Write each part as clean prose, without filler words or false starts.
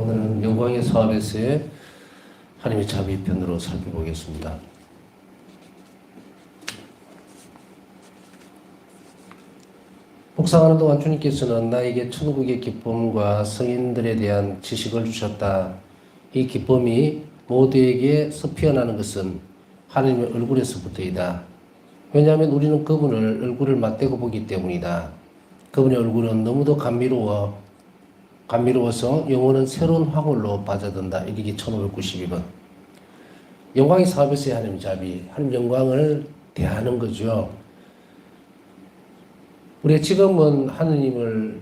오늘은 영광의 사업에서의 하나님의 자비 편으로 살펴보겠습니다. 묵상하는 동안 주님께서는 나에게 천국의 기쁨과 성인들에 대한 지식을 주셨다. 이 기쁨이 모두에게 섭피어나는 것은 하나님의 얼굴에서부터이다. 왜냐하면 우리는 그분을 얼굴을 맞대고 보기 때문이다. 그분의 얼굴은 너무도 감미로워서 영혼은 새로운 황홀로 빠져든다. 이게 1592번. 영광의 사업에서의 하나님 자비, 하나님 영광을 대하는 거죠. 우리가 지금은 하느님을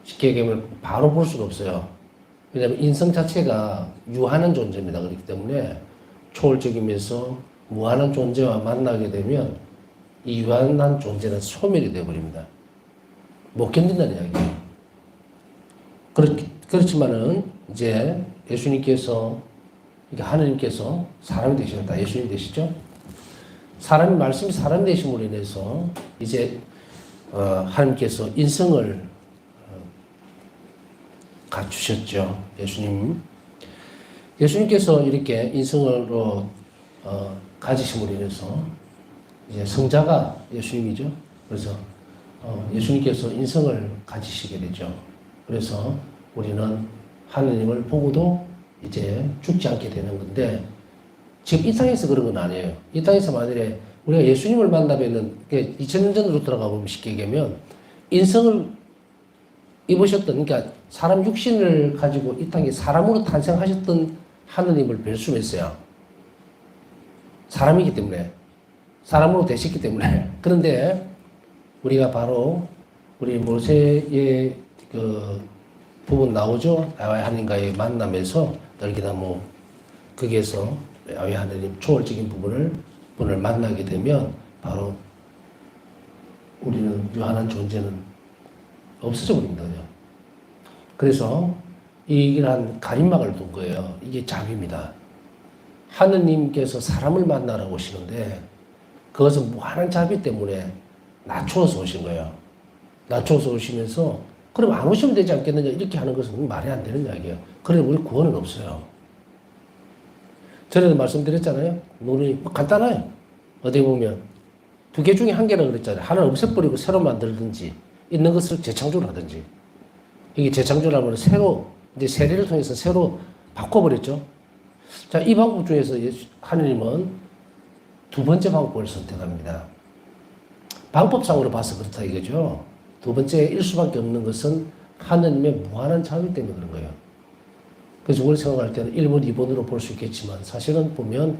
쉽게 얘기하면 바로 볼 수가 없어요. 왜냐하면 인성 자체가 유한한 존재입니다. 그렇기 때문에 초월적이면서 무한한 존재와 만나게 되면 이 유한한 존재는 소멸이 되어버립니다. 못 견딘다는 이야기예요. 그렇지만은 이제 예수님께서, 그러니까 하느님께서 사람이 되셨다. 예수님 되시죠? 말씀이 사람이 되심으로 인해서 이제 하나님께서 인성을 갖추셨죠. 예수님께서 이렇게 인성으로 가지심으로 인해서 이제 성자가 예수님이죠. 그래서 예수님께서 인성을 가지시게 되죠. 그래서 우리는 하느님을 보고도 이제 죽지 않게 되는 건데, 지금 이 땅에서 그런 건 아니에요. 이 땅에서 만일에 우리가 예수님을 만나면은 2000년 전으로 들어가 보면 쉽게 얘기하면 인성을 입으셨던, 그러니까 사람 육신을 가지고 이 땅에 사람으로 탄생하셨던 하느님을 뵐 수가 있어요. 사람이기 때문에, 사람으로 되셨기 때문에. 그런데 우리가 바로 우리 모세의 그 부분 나오죠. 야훼 하나님과의 만남에서 떨기나무 거기에서 야훼 하나님 초월적인 분을 만나게 되면 바로 우리는 유한한 존재는 없어져 버립니다. 그래서 이런 가림막을 둔 거예요. 이게 자비입니다. 하느님께서 사람을 만나러 오시는데 그것은 무한한 자비 때문에 낮추어서 오신 거예요. 낮추어서 오시면서 그럼 안 오시면 되지 않겠느냐 이렇게 하는 것은 말이 안 되는 이야기예요. 그래 우리 구원은 없어요. 전에도 말씀드렸잖아요. 눈이 간단해요. 어디 보면 두 개 중에 한 개라고 그랬잖아요. 하나는 없애버리고 새로 만들든지 있는 것을 재창조를 하든지. 이게 재창조를 하면 새로 이제 세례를 통해서 새로 바꿔버렸죠. 자, 이 방법 중에서 하느님은 두 번째 방법을 선택합니다. 방법상으로 봐서 그렇다 이거죠. 두 번째일 수밖에 없는 것은 하느님의 무한한 자비 때문에 그런 거예요. 그래서 우리 생각할 때는 1번, 2번으로 볼 수 있겠지만 사실은 보면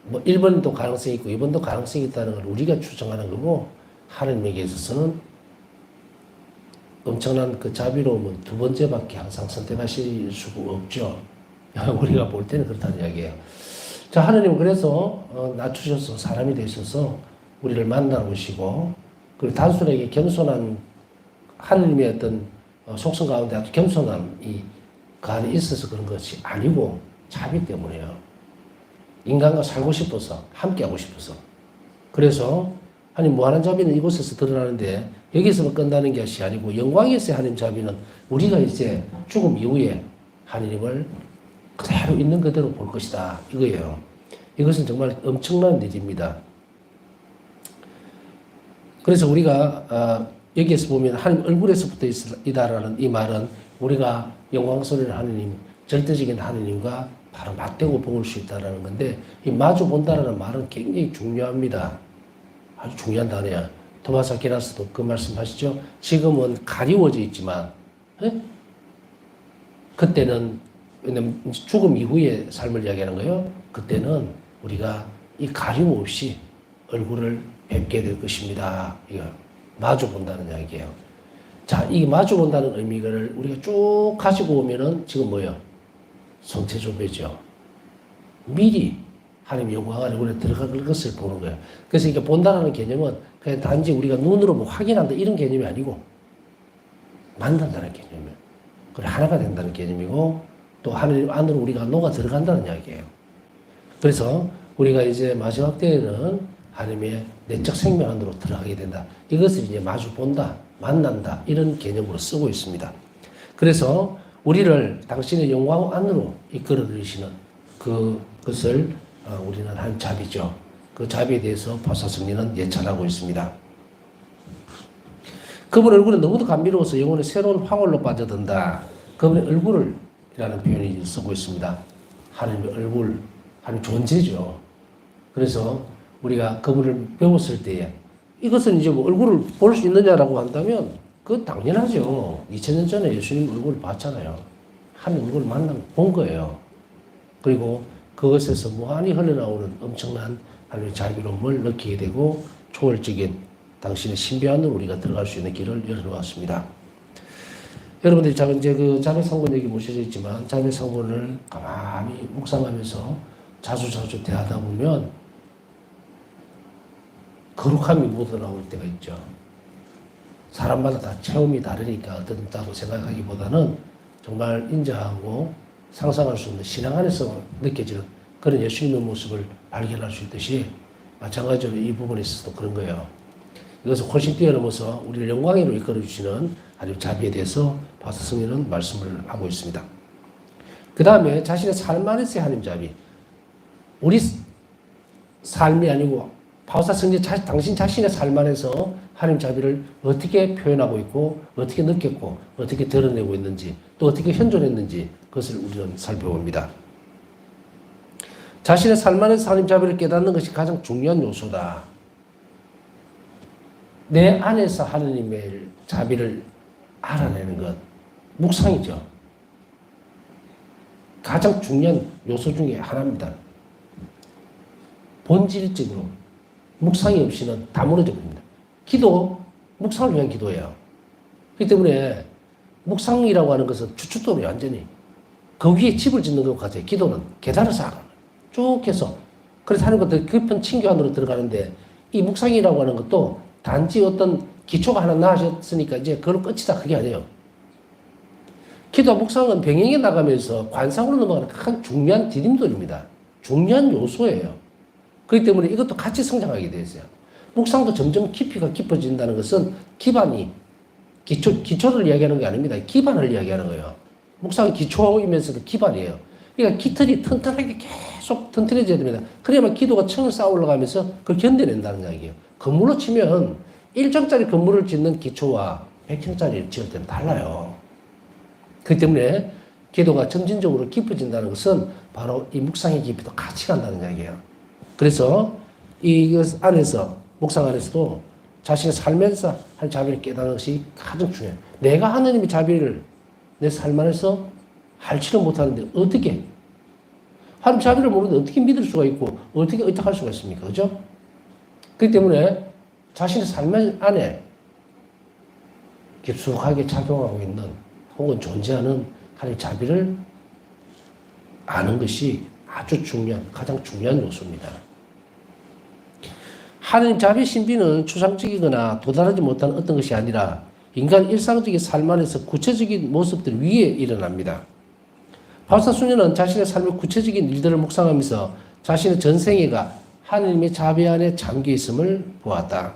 뭐 1번도 가능성이 있고 2번도 가능성이 있다는 걸 우리가 추정하는 거고, 하느님에게 있어서는 엄청난 그 자비로움은 두 번째밖에 항상 선택하실 수가 없죠. 우리가 볼 때는 그렇다는 이야기예요. 자, 하느님은 그래서 낮추셔서 사람이 되셔서 우리를 만나러 오시고, 그리고 단순하게 겸손한 하느님의 어떤 속성 가운데 아주 겸손함이 그 안에 있어서 그런 것이 아니고 자비 때문에요. 인간과 살고 싶어서, 함께하고 싶어서. 그래서 하나님 무한한 자비는 이곳에서 드러나는데 여기서만 끝나는 것이 아니고 영광에서의 하나님 자비는 우리가 이제 죽음 이후에 하나님을 그대로 있는 그대로 볼 것이다 이거예요. 이것은 정말 엄청난 일입니다. 그래서 우리가 여기에서 보면 하나님 얼굴에서부터 이다라는 이 말은 우리가 영광스러운 하느님, 절대적인 하느님과 바로 맞대고 볼 수 있다는 건데, 이 마주 본다라는 말은 굉장히 중요합니다. 아주 중요한 단어야. 토마스 아퀴나스도 그 말씀하시죠. 지금은 가리워져 있지만 그때는, 죽음 이후의 삶을 이야기하는 거예요. 그때는 우리가 이 가림 없이 얼굴을 뵙게 될 것입니다. 이거 마주 본다는 이야기예요. 자, 이 마주 본다는 의미를 우리가 쭉 가지고 오면은 지금 뭐예요? 성체조배죠. 미리 하나님 영광 안에 우리가 들어갈 것을 보는 거예요. 그래서 이게 본다는 개념은 그냥 단지 우리가 눈으로 뭐 확인한다 이런 개념이 아니고 만난다는 개념이에요. 그래 하나가 된다는 개념이고, 또 하나님 안으로 우리가 녹아 들어간다는 이야기예요. 그래서 우리가 이제 마지막 때에는 하나님의 내적 생명 안으로 들어가게 된다. 이것을 이제 마주 본다, 만난다 이런 개념으로 쓰고 있습니다. 그래서 우리를 당신의 영광 안으로 이끌어 들이시는 그것을 우리는 한 자비죠. 그 자비에 대해서 보살승리는 예찬하고 있습니다. 그분 얼굴은 너무도 감미로워서 영혼의 새로운 황홀로 빠져든다. 그분의 얼굴을 이라는 표현이 쓰고 있습니다. 하나님의 얼굴, 하나님 존재죠. 그래서 우리가 그분을 배웠을 때에 이것은 이제 뭐 얼굴을 볼 수 있느냐라고 한다면 그건 당연하죠. 2000년 전에 예수님 얼굴을 봤잖아요. 하나님 얼굴을 본 거예요. 그리고 그것에서 무한히 흘러나오는 엄청난 하나님의 자비로움을 느끼게 되고 초월적인 당신의 신비 안으로 우리가 들어갈 수 있는 길을 열어놓았습니다. 여러분들이 이제 그 자매상본 얘기 모셔져 있지만 자매상본을 가만히 묵상하면서 자주 대하다 보면 거룩함이 묻어나올 때가 있죠. 사람마다 다 체험이 다르니까 어떻다고 생각하기보다는 정말 인자하고 상상할 수 없는 신앙 안에서 느껴지는 그런 예수님의 모습을 발견할 수 있듯이 마찬가지로 이 부분에 있어서도 그런 거예요. 이것을 훨씬 뛰어넘어서 우리를 영광으로 이끌어주시는 하나님 자비에 대해서 바서성리는 말씀을 하고 있습니다. 그 다음에 자신의 삶 안에서의 하나님 자비. 우리 삶이 아니고 바오사성리 당신 자신의 삶 안에서 하나님 자비를 어떻게 표현하고 있고 어떻게 느꼈고 어떻게 드러내고 있는지 또 어떻게 현존했는지 그것을 우리는 살펴봅니다. 자신의 삶 안에서 하나님 자비를 깨닫는 것이 가장 중요한 요소다. 내 안에서 하나님의 자비를 알아내는 것, 묵상이죠. 가장 중요한 요소 중에 하나입니다. 본질적으로 묵상이 없이는 다 무너져 버립니다. 기도, 묵상을 위한 기도예요. 그렇기 때문에 묵상이라고 하는 것은 추춧돌이 완전히 그 위에 집을 짓는 것 같아요. 기도는 계단을 쌓아 쭉 해서 그래서 하는 것들 깊은 친교 안으로 들어가는데 이 묵상이라고 하는 것도 단지 어떤 기초가 하나 나아졌으니까 이제 그걸로 끝이다. 그게 아니에요. 기도와 묵상은 병행해 나가면서 관상으로 넘어가는 가장 중요한 디딤돌입니다. 중요한 요소예요. 그렇기 때문에 이것도 같이 성장하게 되어 있어요. 묵상도 점점 깊이가 깊어진다는 것은 기반이, 기초를 이야기하는 게 아닙니다. 기반을 이야기하는 거예요. 묵상은 기초이면서도 기반이에요. 그러니까 기틀이 튼튼하게 계속 튼튼해져야 됩니다. 그래야만 기도가 층을 쌓아 올라가면서 그걸 견뎌낸다는 이야기예요. 건물로 치면 1층짜리 건물을 짓는 기초와 100층짜리 지을 때는 달라요. 그렇기 때문에 기도가 점진적으로 깊어진다는 것은 바로 이 묵상의 깊이도 같이 간다는 이야기예요. 그래서 이것 안에서, 묵상 안에서도 자신의 삶에서 하나님 자비를 깨닫는 것이 가장 중요해요. 내가 하나님의 자비를 내 삶 안에서 알지는 못하는데 어떻게? 하나님 자비를 모르는데 어떻게 믿을 수가 있고 어떻게 의탁할 수가 있습니까? 그죠? 그렇기 때문에 자신의 삶 안에 깊숙하게 작용하고 있는 혹은 존재하는 하나님의 자비를 아는 것이 아주 중요한, 가장 중요한 요소입니다. 하나님 자비 신비는 추상적이거나 도달하지 못한 어떤 것이 아니라 인간 일상적인 삶 안에서 구체적인 모습들 위에 일어납니다. 바오사순녀는 자신의 삶의 구체적인 일들을 묵상하면서 자신의 전생애가 하나님의 자비 안에 잠겨 있음을 보았다.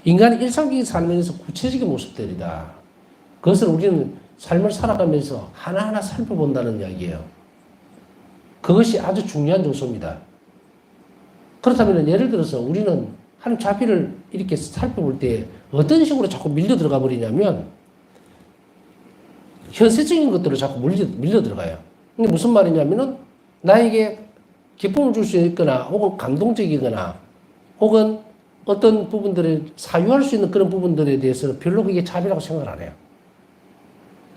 인간의 일상적인 삶에서 구체적인 모습들이다. 그것을 우리는 삶을 살아가면서 하나하나 살펴본다는 이야기예요. 그것이 아주 중요한 요소입니다. 그렇다면 예를 들어서 우리는 하나님 자비를 이렇게 살펴볼 때 어떤 식으로 자꾸 밀려 들어가 버리냐면 현세적인 것들로 자꾸 밀려 들어가요. 근데 무슨 말이냐면은 나에게 기쁨을 줄 수 있거나 혹은 감동적이거나 혹은 어떤 부분들을 사유할 수 있는 그런 부분들에 대해서는 별로 그게 자비라고 생각을 안 해요.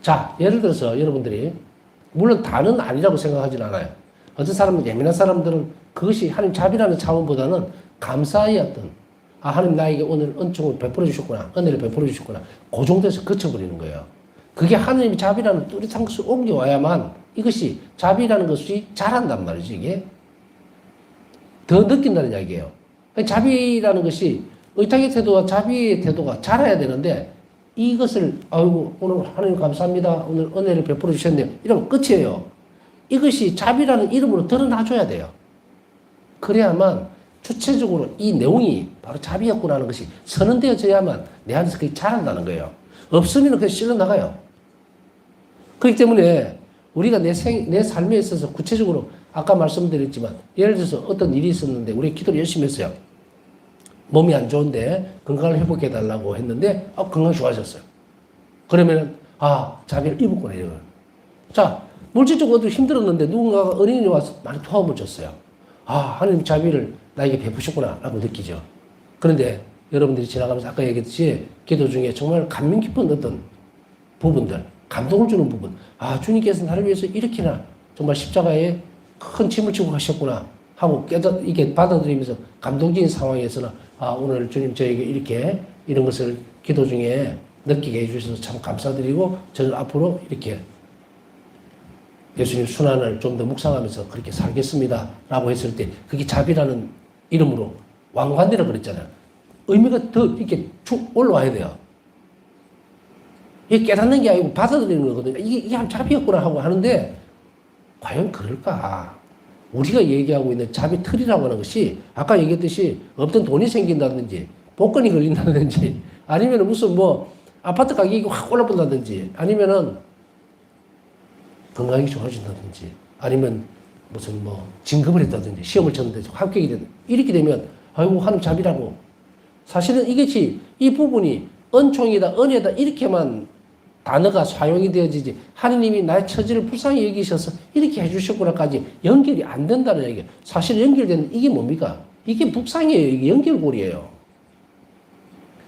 자, 예를 들어서 여러분들이 물론 다는 아니라고 생각하진 않아요. 어떤 사람은 예민한 사람들은 그것이 하나님 자비라는 차원보다는 감사의 어떤 하나님 나에게 오늘 은총을 베풀어 주셨구나, 은혜를 베풀어 주셨구나, 그 정도에서 그쳐버리는 거예요. 그게 하나님의 자비라는 뚜렷한 것을 옮겨와야만 이것이 자비라는 것이 자란단 말이죠. 이게 더 느낀다는 이야기예요. 자비라는 것이 의탁의 태도와 자비의 태도가 자라야 되는데 이것을 아이고 오늘 하나님 감사합니다, 오늘 은혜를 베풀어 주셨네요, 이러면 끝이에요. 이것이 자비라는 이름으로 드러나줘야 돼요. 그래야만 주체적으로 이 내용이 바로 자비였구나 하는 것이 선언되어져야만 내 안에서 그게 자란다는 거예요. 없으면 그냥 실려 나가요. 그렇기 때문에 우리가 내 삶에 있어서 구체적으로 아까 말씀드렸지만 예를 들어서 어떤 일이 있었는데 우리 기도를 열심히 했어요. 몸이 안 좋은데 건강을 회복해 달라고 했는데 건강이 좋아졌어요. 그러면 자비를 입었구나 이거예요. 자, 물질적으로 힘들었는데 누군가가 어린이 와서 많이 도움을 줬어요. 하나님 자비를 나에게 베푸셨구나 라고 느끼죠. 그런데 여러분들이 지나가면서 아까 얘기했듯이 기도 중에 정말 감명 깊은 어떤 부분들, 감동을 주는 부분, 주님께서 나를 위해서 이렇게나 정말 십자가에 큰 짐을 지고 가셨구나 하고 이게 받아들이면서 감동적인 상황에서는 오늘 주님 저에게 이렇게 이런 것을 기도 중에 느끼게 해주셔서 참 감사드리고 저는 앞으로 이렇게 예수님 순환을 좀 더 묵상하면서 그렇게 살겠습니다 라고 했을 때 그게 자비라는 이름으로 왕관대라 그랬잖아요. 의미가 더 이렇게 쭉 올라와야 돼요. 이게 깨닫는 게 아니고 받아들이는 거거든요. 이게 자비였구나 하고 하는데 과연 그럴까? 우리가 얘기하고 있는 자비 틀이라고 하는 것이 아까 얘기했듯이 없던 돈이 생긴다든지 복권이 걸린다든지 아니면 무슨 아파트 가격이 확 올라본다든지 아니면은 건강이 좋아진다든지 아니면 무슨 진급을 했다든지 시험을 쳤는데 합격이 된다. 이렇게 되면 하나님 자비라고. 사실은 이것이 이 부분이 은총이다 은혜다 이렇게만 단어가 사용이 되어지지 하느님이 나의 처지를 불쌍히 여기셔서 이렇게 해주셨구나까지 연결이 안 된다는 얘기예요. 사실 연결되는 이게 뭡니까? 이게 묵상이에요. 이게 연결고리예요.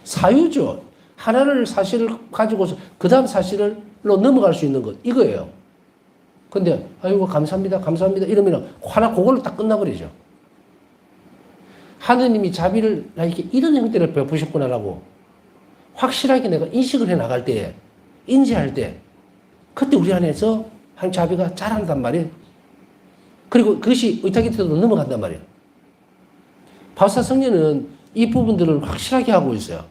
사유죠. 하나를 사실을 가지고서 그 다음 사실로 넘어갈 수 있는 것 이거예요. 근데 감사합니다 감사합니다 이러면 하나 그걸로 딱 끝나버리죠. 하느님이 자비를 나에게 이런 형태로 베푸셨구나라고 확실하게 내가 인식을 해 나갈 때에 인지할 때 그때 우리 안에서 한 자비가 자란단 말이에요. 그리고 그것이 의탁의 태도로 넘어간단 말이에요. 바울사 성령은 이 부분들을 확실하게 하고 있어요.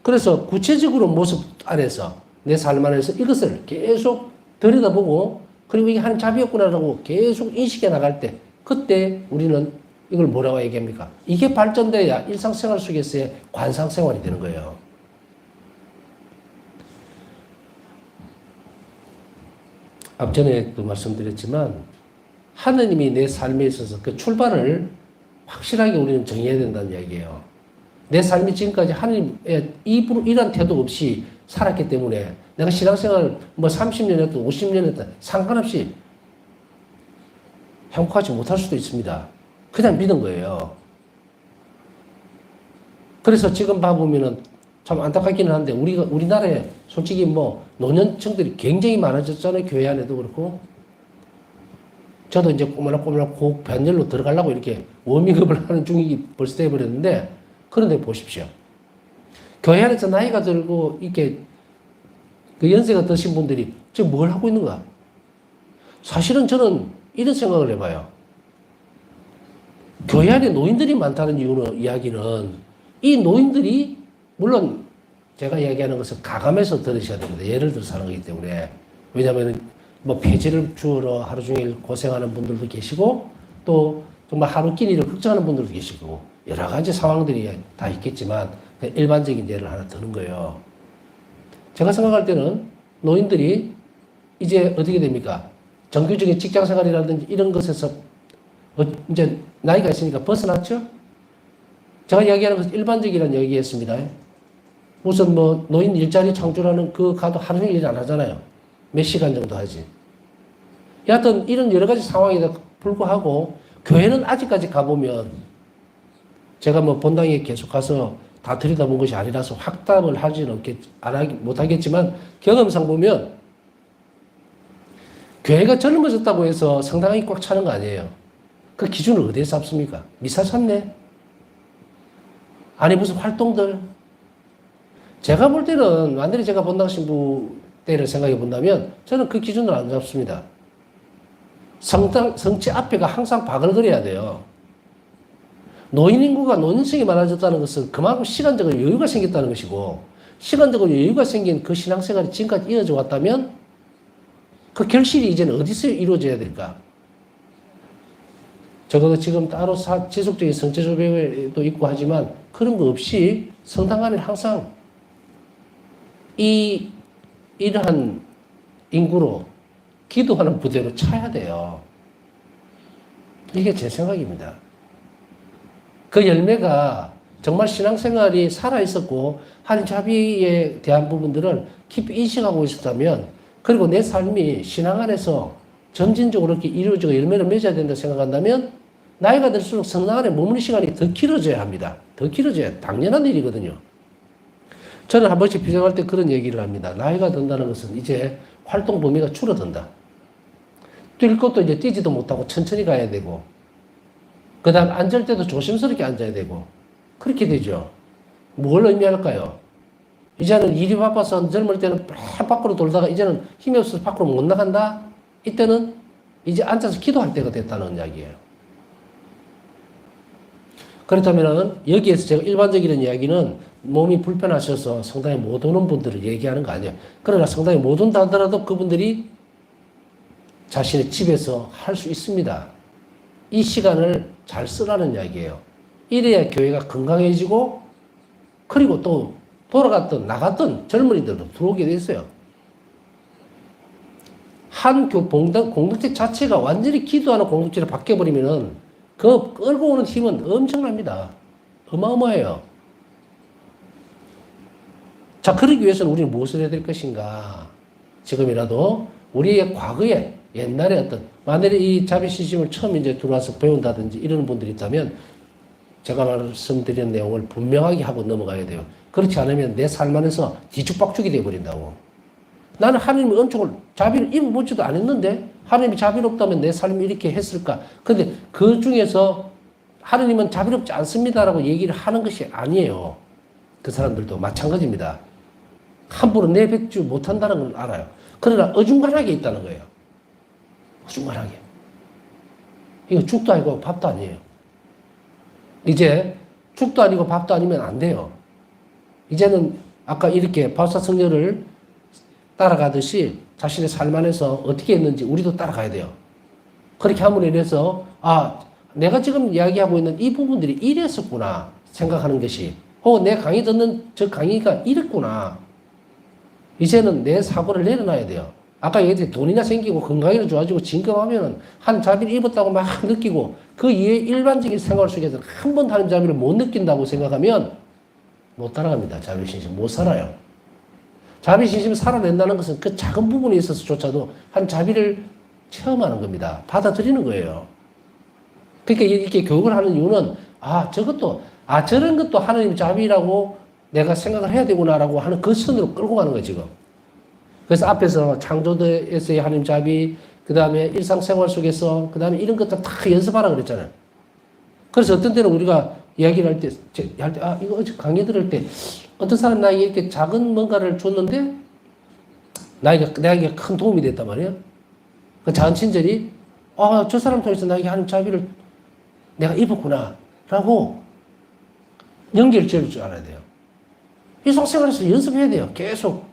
그래서 구체적으로 모습 안에서 내 삶 안에서 이것을 계속 들여다보고 그리고 이게 하나님 자비였구나라고 계속 인식해 나갈 때 그때 우리는 이걸 뭐라고 얘기합니까? 이게 발전돼야 일상생활 속에서의 관상생활이 되는 거예요. 앞전에도 말씀드렸지만 하느님이 내 삶에 있어서 그 출발을 확실하게 우리는 정해야 된다는 이야기예요. 내 삶이 지금까지 하느님의 이런 태도 없이 살았기 때문에 내가 신앙생활 30년 했든 50년 했든 상관없이 행복하지 못할 수도 있습니다. 그냥 믿은 거예요. 그래서 지금 봐보면은 참 안타깝기는 한데 우리나라에 솔직히 노년층들이 굉장히 많아졌잖아요. 교회 안에도 그렇고. 저도 이제 꼬물꼬물 변열로 들어가려고 이렇게 워밍업을 하는 중이 벌써 돼버렸는데 그런데 보십시오. 교회 안에서 나이가 들고 이렇게 그 연세가 드신 분들이 지금 뭘 하고 있는가? 사실은 저는 이런 생각을 해봐요. 교회 안에 노인들이 많다는 이야기는 이 노인들이 물론 제가 이야기하는 것은 가감해서 들으셔야 됩니다. 예를 들어서 하는 거기 때문에. 왜냐하면 폐지를 주러 하루 종일 고생하는 분들도 계시고 또 정말 하루 끼니를 걱정하는 분들도 계시고 여러 가지 상황들이 다 있겠지만 일반적인 예를 하나 드는 거예요. 제가 생각할 때는 노인들이 이제 어떻게 됩니까? 정규적인 직장 생활이라든지 이런 것에서 이제 나이가 있으니까 벗어났죠? 제가 이야기하는 것은 일반적이라는 얘기였습니다. 우선 노인 일자리 창출하는 가도 하루 종일 일 안 하잖아요. 몇 시간 정도 하지. 여하튼 이런 여러 가지 상황에도 불구하고 교회는 아직까지 가보면 제가 본당에 계속 가서 다 들여다본 것이 아니라서 확답을 못하겠지만 경험상 보면 교회가 젊어졌다고 해서 성당이 꽉 차는 거 아니에요. 그 기준을 어디에서 잡습니까? 미사 찾네? 아니 무슨 활동들? 제가 볼 때는 완전히 제가 본당 신부 때를 생각해 본다면 저는 그 기준을 안 잡습니다. 성체 앞에가 항상 바글거려야 돼요. 노인 인구가 노년층이 많아졌다는 것은 그만큼 시간적으로 여유가 생겼다는 것이고 시간적으로 여유가 생긴 그 신앙생활이 지금까지 이어져 왔다면 그 결실이 이제는 어디서 이루어져야 될까? 적어도 지금 따로 지속적인 성체 조배도 있고 하지만 그런 거 없이 성당 안에 항상 이러한 인구로 기도하는 부대로 차야 돼요. 이게 제 생각입니다. 그 열매가 정말 신앙생활이 살아있었고 하나님 자비에 대한 부분들을 깊이 인식하고 있었다면, 그리고 내 삶이 신앙 안에서 점진적으로 이렇게 이루어지고 열매를 맺어야 된다 생각한다면 나이가 들수록 성당 안에 머무는 시간이 더 길어져야 합니다. 더 길어져야 당연한 일이거든요. 저는 한 번씩 비전할 때 그런 얘기를 합니다. 나이가 든다는 것은 이제 활동 범위가 줄어든다. 뛸 것도 이제 뛰지도 못하고 천천히 가야 되고, 그 다음 앉을 때도 조심스럽게 앉아야 되고, 그렇게 되죠. 뭘 의미할까요? 이제는 일이 바빠서 젊을 때는 밖으로 돌다가 이제는 힘이 없어서 밖으로 못 나간다? 이때는 이제 앉아서 기도할 때가 됐다는 이야기예요. 그렇다면 여기에서 제가 일반적인 이야기는 몸이 불편하셔서 성당에 못 오는 분들을 얘기하는 거 아니에요. 그러나 성당에 못 온다 하더라도 그분들이 자신의 집에서 할 수 있습니다. 이 시간을 잘 쓰라는 이야기예요. 이래야 교회가 건강해지고, 그리고 또 돌아갔던 나갔던 젊은이들도 들어오게 돼 있어요. 한 공동체 자체가 완전히 기도하는 공동체로 바뀌어버리면은 그 끌고 오는 힘은 엄청납니다. 어마어마해요. 자, 그러기 위해서는 우리는 무엇을 해야 될 것인가? 지금이라도 우리의 과거에 옛날에 어떤, 만약에 이 자비신심을 처음 이제 들어와서 배운다든지 이런 분들이 있다면 제가 말씀드린 내용을 분명하게 하고 넘어가야 돼요. 그렇지 않으면 내 삶 안에서 뒤죽박죽이 되어버린다고. 나는 하나님의 은총을, 자비를 입어보지도 않았는데 하나님이 자비롭다면 내 삶이 이렇게 했을까? 근데 그 중에서 하나님은 자비롭지 않습니다라고 얘기를 하는 것이 아니에요. 그 사람들도 마찬가지입니다. 함부로 내뱉지 못한다는 걸 알아요. 그러나 어중간하게 있다는 거예요. 어중간하게. 이거 죽도 아니고 밥도 아니에요. 이제 죽도 아니고 밥도 아니면 안 돼요. 이제는 아까 이렇게 바울사 성녀를 따라가듯이 자신의 삶 안에서 어떻게 했는지 우리도 따라가야 돼요. 그렇게 함으로 인해서 내가 지금 이야기하고 있는 이 부분들이 이랬었구나 생각하는 것이, 혹은 내 강의 듣는 저 강의가 이랬구나. 이제는 내 사고를 내려놔야 돼요. 아까 얘기했듯이 돈이나 생기고 건강이나 좋아지고 진급하면은 한 자비를 입었다고 막 느끼고 그 이외의 일반적인 생활 속에서 한 번도 하나님 자비를 못 느낀다고 생각하면 못 따라갑니다. 자비신심 못 살아요. 자비신심을 살아낸다는 것은 그 작은 부분에 있어서조차도 한 자비를 체험하는 겁니다. 받아들이는 거예요. 그러니까 이렇게 교육을 하는 이유는 저런 것도 하나님 자비라고 내가 생각을 해야 되구나라고 하는 그 선으로 끌고 가는 거예요, 지금. 그래서 앞에서 창조에서의 하나님 자비, 그 다음에 일상생활 속에서, 그 다음에 이런 것들 다 연습하라 그랬잖아요. 그래서 어떤 때는 우리가 이야기를 할 때, 이거 어제 강의 들을 때, 어떤 사람 나에게 이렇게 작은 뭔가를 줬는데, 나에게 큰 도움이 됐단 말이에요. 그 작은 친절이, 저 사람 통해서 나에게 하나님 자비를 내가 입었구나, 라고 연결 지을 줄 알아야 돼요. 일상생활에서 연습해야 돼요. 계속.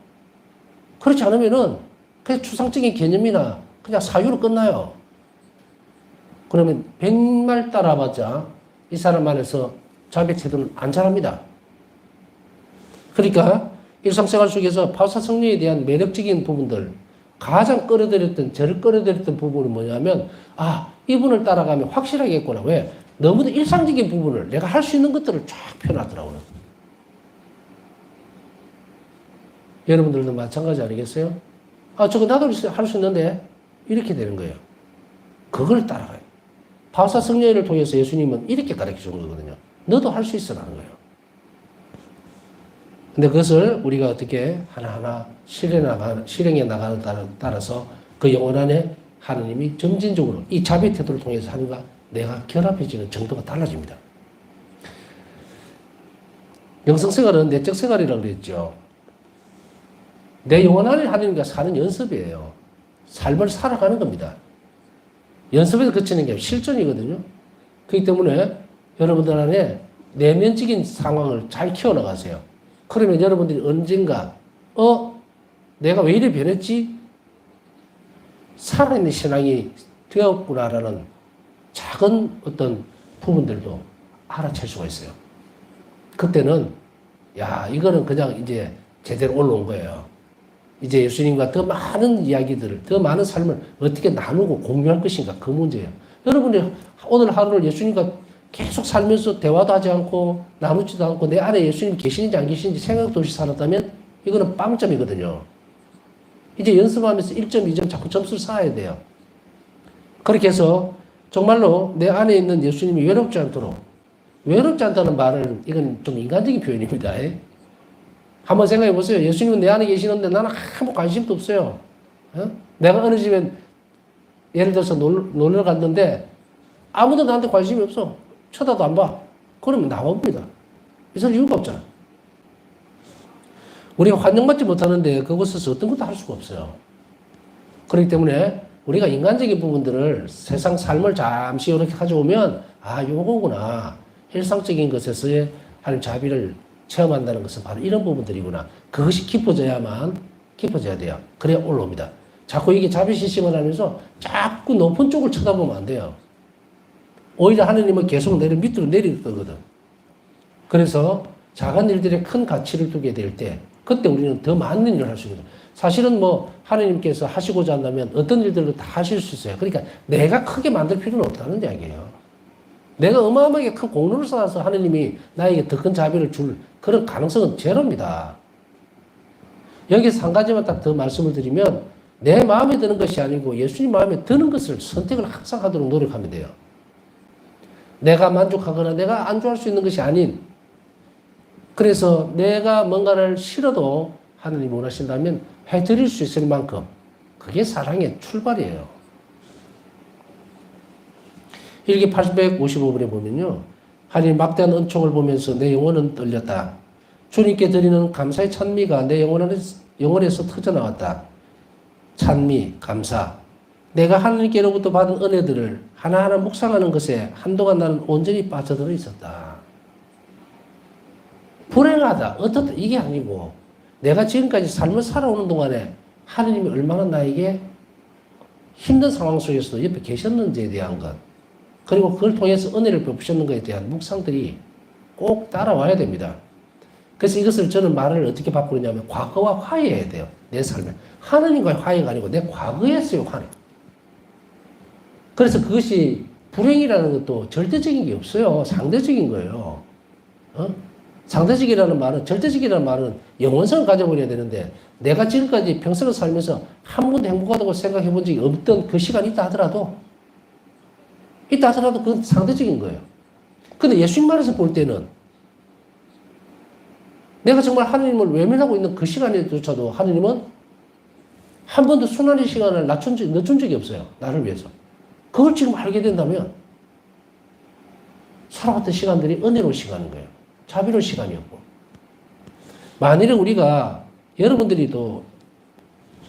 그렇지 않으면은 그냥 추상적인 개념이나 그냥 사유로 끝나요. 그러면 100말 따라봤자 이 사람 안에서 자비 태도는 안 자랍니다. 그러니까 일상생활 속에서 바울사 성령에 대한 매력적인 부분들, 가장 저를 끌어들였던 부분은 뭐냐면, 이분을 따라가면 확실하겠구나. 왜? 너무도 일상적인 부분을 내가 할 수 있는 것들을 쫙 펴놨더라고요. 여러분들도 마찬가지 아니겠어요? 저거 나도 할 수 있는데 이렇게 되는 거예요. 그걸 따라가요. 바울사 성령을 통해서 예수님은 이렇게 가르쳐 준 거거든요. 너도 할 수 있어라는 거예요. 근데 그것을 우리가 어떻게 하나하나 실행해 나가는 따라서 그 영혼 안에 하나님이 점진적으로 이 자비 태도를 통해서 하나님과 내가 결합해지는 정도가 달라집니다. 영성생활은 내적 생활이라고 그랬죠. 내 영혼 안에 하나님과 사는 연습이에요. 삶을 살아가는 겁니다. 연습에서 그치는 게 실전이거든요. 그렇기 때문에 여러분들 안에 내면적인 상황을 잘 키워나가세요. 그러면 여러분들이 언젠가 내가 왜 이래 변했지? 살아있는 신앙이 되었구나라는 작은 어떤 부분들도 알아챌 수가 있어요. 그때는 이거는 그냥 이제 제대로 올라온 거예요. 이제 예수님과 더 많은 이야기들을, 더 많은 삶을 어떻게 나누고 공유할 것인가, 그 문제예요. 여러분이 오늘 하루를 예수님과 계속 살면서 대화도 하지 않고 나누지도 않고 내 안에 예수님 계시는지 안 계시는지 생각도 없이 살았다면 이거는 빵점이거든요. 이제 연습하면서 1점, 2점 자꾸 점수를 쌓아야 돼요. 그렇게 해서 정말로 내 안에 있는 예수님이 외롭지 않도록, 외롭지 않다는 말은 이건 좀 인간적인 표현입니다. 한번 생각해 보세요. 예수님은 내 안에 계시는데 나는 아무 관심도 없어요. 내가 어느 집에 예를 들어서 놀러 갔는데 아무도 나한테 관심이 없어. 쳐다도 안 봐. 그러면 나와봅니다. 있을 이유가 없잖아. 우리가 환영받지 못하는데 그곳에서 어떤 것도 할 수가 없어요. 그렇기 때문에 우리가 인간적인 부분들을 세상 삶을 잠시 이렇게 가져오면 아, 요거구나. 일상적인 것에서의 하나님 자비를 체험한다는 것은 바로 이런 부분들이구나. 그것이 깊어져야 돼요. 그래야 올라옵니다. 자꾸 이게 자비시심을 하면서 자꾸 높은 쪽을 쳐다보면 안 돼요. 오히려 하느님은 계속 밑으로 내릴 거거든. 그래서 작은 일들에 큰 가치를 두게 될 때, 그때 우리는 더 많은 일을 할 수 있거든. 사실은 뭐 하느님께서 하시고자 한다면 어떤 일들도 다 하실 수 있어요. 그러니까 내가 크게 만들 필요는 없다는 이야기예요. 내가 어마어마하게 큰 공로를 쌓아서 하느님이 나에게 더 큰 자비를 줄 그런 가능성은 제로입니다. 여기서 한 가지만 딱 더 말씀을 드리면 내 마음에 드는 것이 아니고 예수님 마음에 드는 것을 선택을 항상 하도록 노력하면 돼요. 내가 만족하거나 내가 안주할 수 있는 것이 아닌, 그래서 내가 뭔가를 싫어도 하느님이 원하신다면 해드릴 수 있을 만큼, 그게 사랑의 출발이에요. 일기 855번에 보면요, 하나님 막대한 은총을 보면서 내 영혼은 떨렸다. 주님께 드리는 감사의 찬미가 내 영혼에서 터져나왔다. 찬미, 감사. 내가 하나님께로부터 받은 은혜들을 하나하나 묵상하는 것에 한동안 나는 온전히 빠져들어 있었다. 불행하다, 어떻다, 이게 아니고 내가 지금까지 삶을 살아오는 동안에 하나님이 얼마나 나에게 힘든 상황 속에서도 옆에 계셨는지에 대한 것, 그리고 그걸 통해서 은혜를 베푸셨는가에 대한 묵상들이 꼭 따라와야 됩니다. 그래서 이것을 저는 말을 어떻게 바꾸느냐면 과거와 화해해야 돼요. 내 삶에. 하나님과의 화해가 아니고 내 과거에서의 화해. 그래서 그것이 불행이라는 것도 절대적인 게 없어요. 상대적인 거예요. 상대적이라는 말은, 절대적이라는 말은 영원성을 가져버려야 되는데, 내가 지금까지 평생을 살면서 한 번도 행복하다고 생각해 본 적이 없던 그 시간이 있다 하더라도 그건 상대적인 거예요. 근데 예수님 말에서 볼 때는 내가 정말 하나님을 외면하고 있는 그 시간에조차도 하나님은 한 번도 순환의 시간을 늦춘 적이 없어요. 나를 위해서. 그걸 지금 알게 된다면 살아왔던 시간들이 은혜로운 시간인 거예요. 자비로운 시간이었고. 만일에 우리가, 여러분들이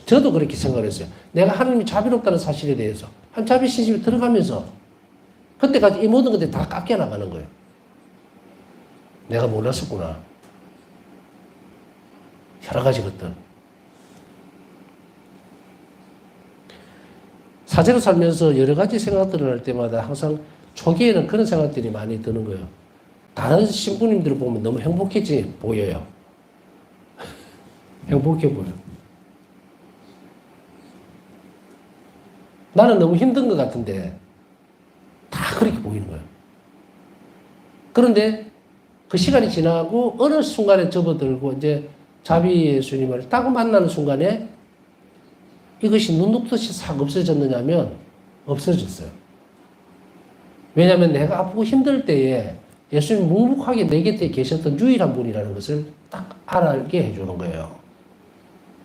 저도 그렇게 생각을 했어요. 내가 하나님이 자비롭다는 사실에 대해서 한 자비신심이 들어가면서 그때까지 이 모든 것들이 다 깎여나가는 거예요. 내가 몰랐었구나. 여러 가지 것들. 사제로 살면서 여러 가지 생각들을 할 때마다 항상 초기에는 그런 생각들이 많이 드는 거예요. 다른 신부님들을 보면 너무 행복해지 보여요. 행복해 보여. 나는 너무 힘든 것 같은데 다 그렇게 보이는 거예요. 그런데 그 시간이 지나고 어느 순간에 접어들고 이제 자비 예수님을 딱 만나는 순간에 이것이 눈 녹듯이 싹 없어졌느냐면 없어졌어요. 왜냐하면 내가 아프고 힘들 때에 예수님 묵묵하게 내 곁에 계셨던 유일한 분이라는 것을 딱 알게 해주는 거예요.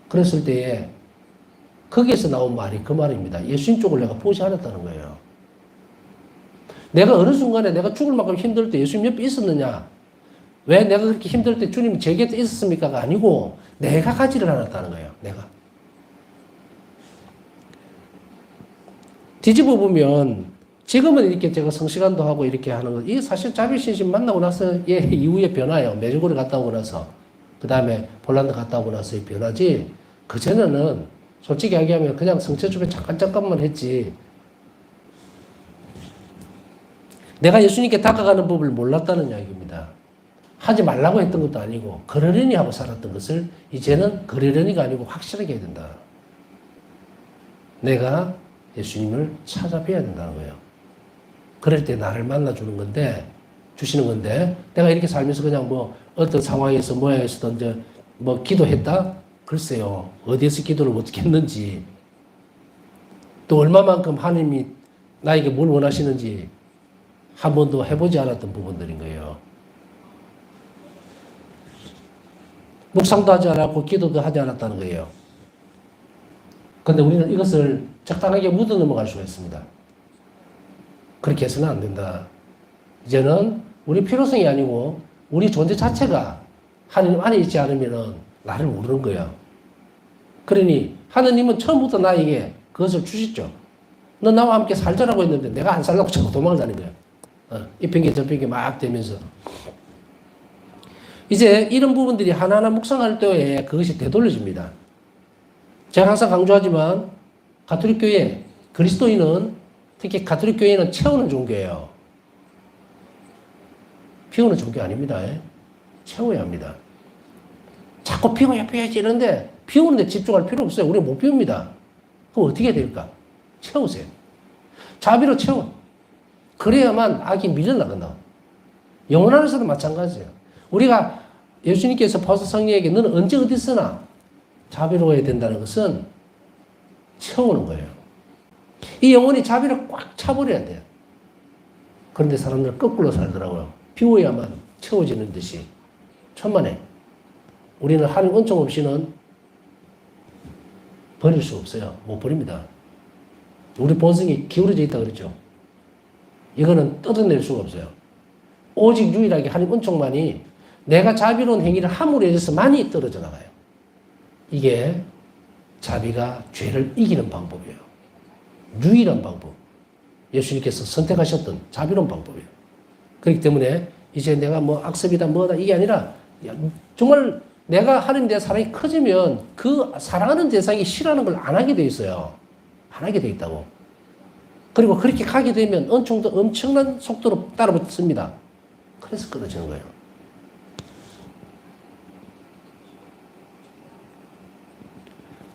그랬을 때에 거기에서 나온 말이 그 말입니다. 예수님 쪽을 내가 보지 않았다는 거예요. 내가 어느 순간에 내가 죽을 만큼 힘들 때 예수님 옆에 있었느냐? 왜 내가 그렇게 힘들 때 주님이 제 곁에 있었습니까가 아니고 내가 가지를 않았다는 거예요. 내가. 뒤집어 보면 지금은 이렇게 제가 성시간도 하고 이렇게 하는 거, 이게 사실 자비신심 만나고 나서 이후의 변화예요. 메주고리 갔다 오고 나서, 그 다음에 폴란드 갔다 오고 나서의 변화지, 그전에는 솔직히 얘기하면 그냥 성체주배 잠깐만 했지. 내가 예수님께 다가가는 법을 몰랐다는 이야기입니다. 하지 말라고 했던 것도 아니고 그러려니 하고 살았던 것을 이제는 그러려니가 아니고 확실하게 해야 된다. 내가 예수님을 찾아뵈야 된다는 거예요. 그럴 때 나를 만나주는 건데, 주시는 건데, 내가 이렇게 살면서 그냥 뭐 어떤 상황에서 모양에서든 이제 뭐 기도했다? 글쎄요. 어디에서 기도를 어떻게 했는지, 또 얼마만큼 하나님이 나에게 뭘 원하시는지 한 번도 해보지 않았던 부분들인 거예요. 묵상도 하지 않았고 기도도 하지 않았다는 거예요. 그런데 우리는 이것을 적당하게 묻어 넘어갈 수가 있습니다. 그렇게 해서는 안 된다. 이제는 우리 필요성이 아니고 우리 존재 자체가 하나님 안에 있지 않으면 나를 모르는 거야. 그러니 하나님은 처음부터 나에게 그것을 주셨죠. 너 나와 함께 살자라고 했는데 내가 안 살라고 자꾸 도망을 다닌 거야. 이 핑계 저 핑계 막 대면서. 이제 이런 부분들이 하나하나 묵상할 때에 그것이 되돌려집니다. 제가 항상 강조하지만 가톨릭 교회, 그리스도인은 특히 가톨릭 교회는 채우는 종교예요. 피우는 종교 아닙니다. 채워야 합니다. 자꾸 피워야지 이러는데 피우는데 집중할 필요 없어요. 우리 못 피웁니다. 그럼 어떻게 될까? 채우세요. 자비로 채워. 그래야만 악이 밀려나간다. 영혼 안에서도 마찬가지예요. 우리가 예수님께서 벌써 성령에게 너는 언제 어디 서나 자비로워야 된다는 것은 채우는 거예요. 이 영혼이 자비를 꽉 차버려야 돼요. 그런데 사람들은 거꾸로 살더라고요. 비워야만 채워지는 듯이. 천만에. 우리는 하나님 은총 없이는 버릴 수 없어요. 못 버립니다. 우리 본성이 기울어져 있다 그랬죠. 이거는 뜯어낼 수가 없어요. 오직 유일하게 하나님 은총만이 내가 자비로운 행위를 함으로 인해서 많이 떨어져 나가요. 이게 자비가 죄를 이기는 방법이에요. 유일한 방법. 예수님께서 선택하셨던 자비로운 방법이에요. 그렇기 때문에 이제 내가 뭐 악습이다 뭐다 이게 아니라 정말 내가 하나님에 대한 사랑이 커지면 그 사랑하는 대상이 싫어하는 걸 안 하게 돼 있어요. 안 하게 돼 있다고. 그리고 그렇게 가게 되면 은총도 엄청난 속도로 따라붙습니다. 그래서 끊어지는 거예요.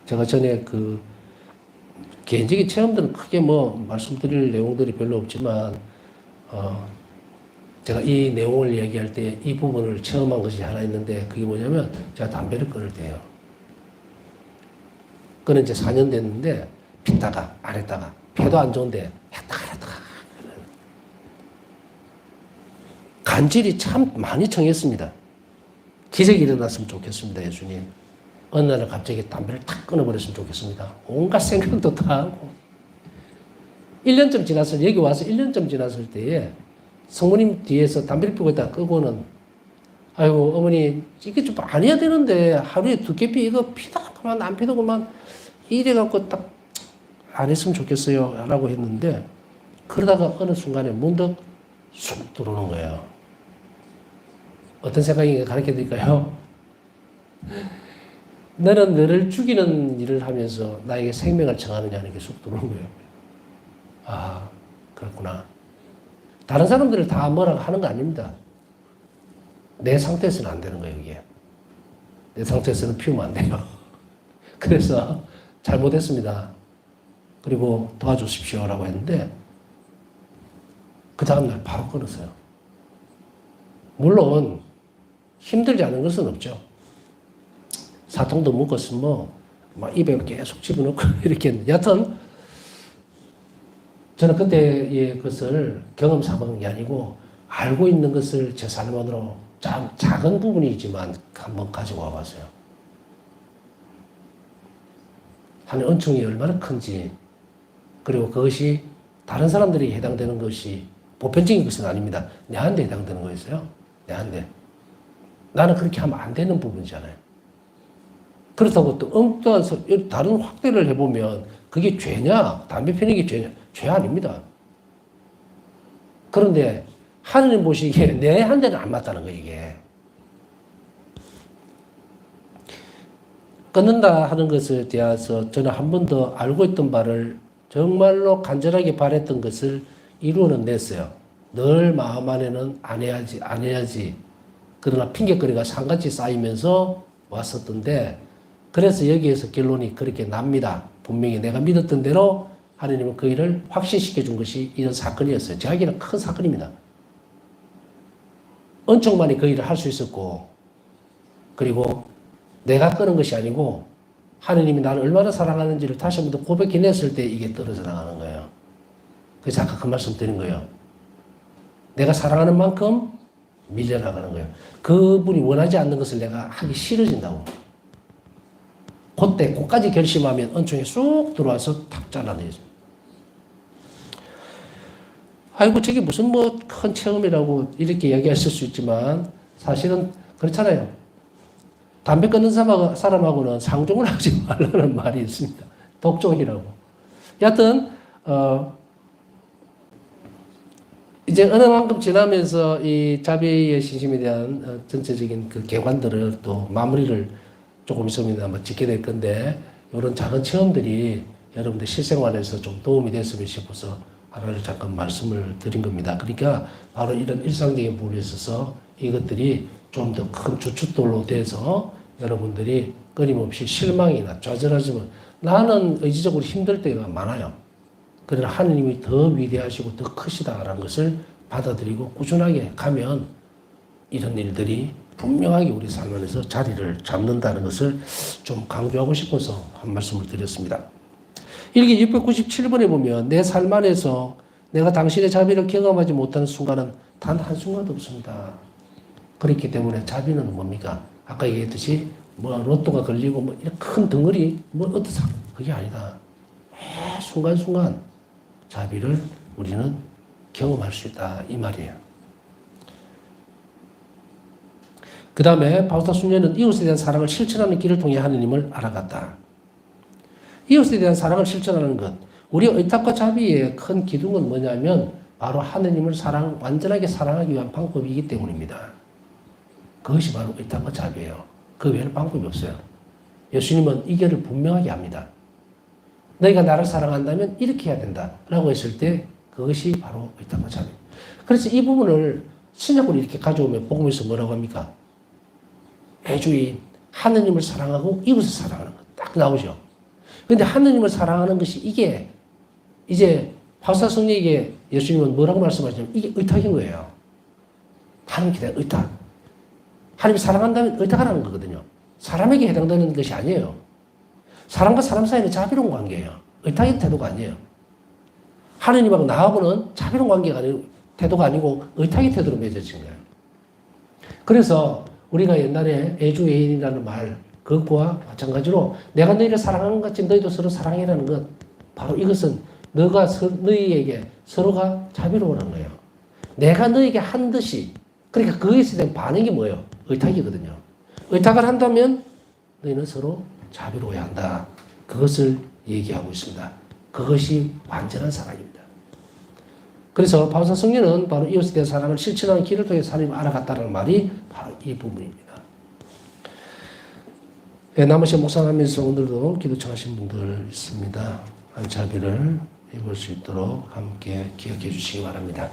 제가 전에 그 개인적인 체험들은 크게 뭐 말씀드릴 내용들이 별로 없지만 제가 이 내용을 이야기할 때 이 부분을 체험한 것이 하나 있는데 그게 뭐냐면 제가 담배를 끊을 때예요. 끊은 지 4년 됐는데 피다가 안 했다가 폐도 안 좋은데 했다가 간절히 참 많이 청했습니다. 기적이 일어났으면 좋겠습니다. 예수님. 어느 날은 갑자기 담배를 탁 끊어버렸으면 좋겠습니다. 온갖 생각도 다 하고 1년쯤 지났을 여기 와서 1년쯤 지났을 때에 성모님 뒤에서 담배를 피우고 있다가 끄고는 아이고 어머니 이게 좀 안 해야 되는데 하루에 2개 피 이거 피다 그만 안 피다 그만 이래갖고 딱 안 했으면 좋겠어요 라고 했는데 그러다가 어느 순간에 문득 쑥 들어오는 거예요. 어떤 생각인가 가르쳐 드릴까요? 너는 너를 죽이는 일을 하면서 나에게 생명을 청하느냐는 게 쑥 들어오는 거예요. 아 그렇구나. 다른 사람들을 다 뭐라고 하는 거 아닙니다. 내 상태에서는 안 되는 거예요, 이게. 내 상태에서는 피우면 안 돼요. 그래서 잘못했습니다. 그리고 도와주십시오라고 했는데 그 다음날 바로 끊었어요. 물론 힘들지 않은 것은 없죠. 사통도 묶었으면 막 입에 계속 집어넣고 이렇게 했는데 여하튼 저는 그때의 것을 경험 삼은 게 아니고 알고 있는 것을 제 삶으로 작은 부분이지만 한번 가지고 와봤어요. 하나님 은총이 얼마나 큰지 그리고 그것이 다른 사람들에게 해당되는 것이 보편적인 것은 아닙니다. 내한테 해당되는 거였어요. 내한테. 나는 그렇게 하면 안 되는 부분이잖아요. 그렇다고 또 엉뚱한 다른 확대를 해보면 그게 죄냐? 담배 피우는 게 죄냐? 죄 아닙니다. 그런데 하느님 보시기에 내 한 대는 안 맞다는 거예요, 이게. 끊는다 하는 것에 대해서 저는 한 번 더 알고 있던 바를 정말로 간절하게 바랬던 것을 이루어는 냈어요. 늘 마음 안에는 안 해야지. 그러나 핑계거리가 산같이 쌓이면서 왔었던데, 그래서 여기에서 결론이 그렇게 납니다. 분명히 내가 믿었던 대로 하느님은 그 일을 확신시켜 준 것이 이런 사건이었어요. 저에게는 큰 사건입니다. 은총만이 그 일을 할 수 있었고, 그리고 내가 끄는 것이 아니고 하느님이 나를 얼마나 사랑하는지를 다시 한 번 더 고백해냈을 때 이게 떨어져 나가는 거예요. 그래서 아까 그 말씀 드린 거예요. 내가 사랑하는 만큼 밀려나가는 거예요. 그분이 원하지 않는 것을 내가 하기 싫어진다고. 그때 그까지 결심하면 은총이 쑥 들어와서 탁 잘라내요. 아이고 저게 무슨 뭐 큰 체험이라고 이렇게 이야기하실 수 있지만 사실은 그렇잖아요. 담배 끊는 사람하고는 상종을 하지 말라는 말이 있습니다. 독종이라고. 여하튼 이제 어느 만큼 지나면서 이 자비의 신심에 대한 전체적인 그 개관들을 또 마무리를 조금 있으면 아마 짓게 될 건데, 이런 작은 체험들이 여러분들 실생활에서 좀 도움이 됐으면 싶어서 하나를 잠깐 말씀을 드린 겁니다. 그러니까 바로 이런 일상적인 부분에 있어서 이것들이 좀 더 큰 주춧돌로 돼서 여러분들이 끊임없이 실망이나 좌절하지만 나는 의지적으로 힘들 때가 많아요. 그러나 하느님이 더 위대하시고 더 크시다라는 것을 받아들이고 꾸준하게 가면 이런 일들이 분명하게 우리 삶 안에서 자리를 잡는다는 것을 좀 강조하고 싶어서 한 말씀을 드렸습니다. 일기 697번에 보면 내 삶 안에서 내가 당신의 자비를 경험하지 못하는 순간은 단 한순간도 없습니다. 그렇기 때문에 자비는 뭡니까? 아까 얘기했듯이 뭐 로또가 걸리고 뭐 이런 큰 덩어리 뭐 어떠사 그게 아니다. 매 순간순간 자비를 우리는 경험할 수 있다 이 말이에요. 그 다음에 바우스타 순례는 이웃에 대한 사랑을 실천하는 길을 통해 하느님을 알아갔다. 이웃에 대한 사랑을 실천하는 것, 우리 의탁과 자비의 큰 기둥은 뭐냐면 바로 하느님을 완전하게 사랑하기 위한 방법이기 때문입니다. 그것이 바로 의탁과 자비예요. 그 외에는 방법이 없어요. 예수님은 이 길을 분명하게 합니다. 너희가 나를 사랑한다면 이렇게 해야 된다 라고 했을 때 그것이 바로 의탁과 자비. 그래서 이 부분을 신약으로 이렇게 가져오면 복음에서 뭐라고 합니까? 애주인, 하느님을 사랑하고 이웃을 사랑하는 것 딱 나오죠. 근데 하느님을 사랑하는 것이 이게 이제 바우스타 성령에게 예수님은 뭐라고 말씀하시냐면 이게 의탁인 거예요. 하나님께 대한 의탁. 하나님을 사랑한다면 의탁하라는 거거든요. 사람에게 해당되는 것이 아니에요. 사람과 사람 사이는 자비로운 관계예요. 의탁의 태도가 아니에요. 하느님하고 나하고는 자비로운 관계가 아니고 태도가 아니고 의탁의 태도로 맺어진 거예요. 그래서 우리가 옛날에 애주애인이라는 말 그것과 마찬가지로 내가 너희를 사랑하는 것 같이 너희도 서로 사랑해라는 것 바로 이것은 너희에게 서로가 자비로우라는 거예요. 내가 너희에게 한 듯이 그러니까 그것에 대한 반응이 뭐예요? 의탁이거든요. 의탁을 한다면 너희는 서로 자비로워야 한다. 그것을 얘기하고 있습니다. 그것이 완전한 사랑입니다. 그래서 바우스타 성령은 바로 이웃에 대한 사랑을 실천하는 길을 통해 하나님을 알아갔다는 말이 바로 이 부분입니다. 네, 남으신 묵상하면서 오늘도 기도 청하신 분들 있습니다. 자비를 입을 수 있도록 함께 기억해 주시기 바랍니다.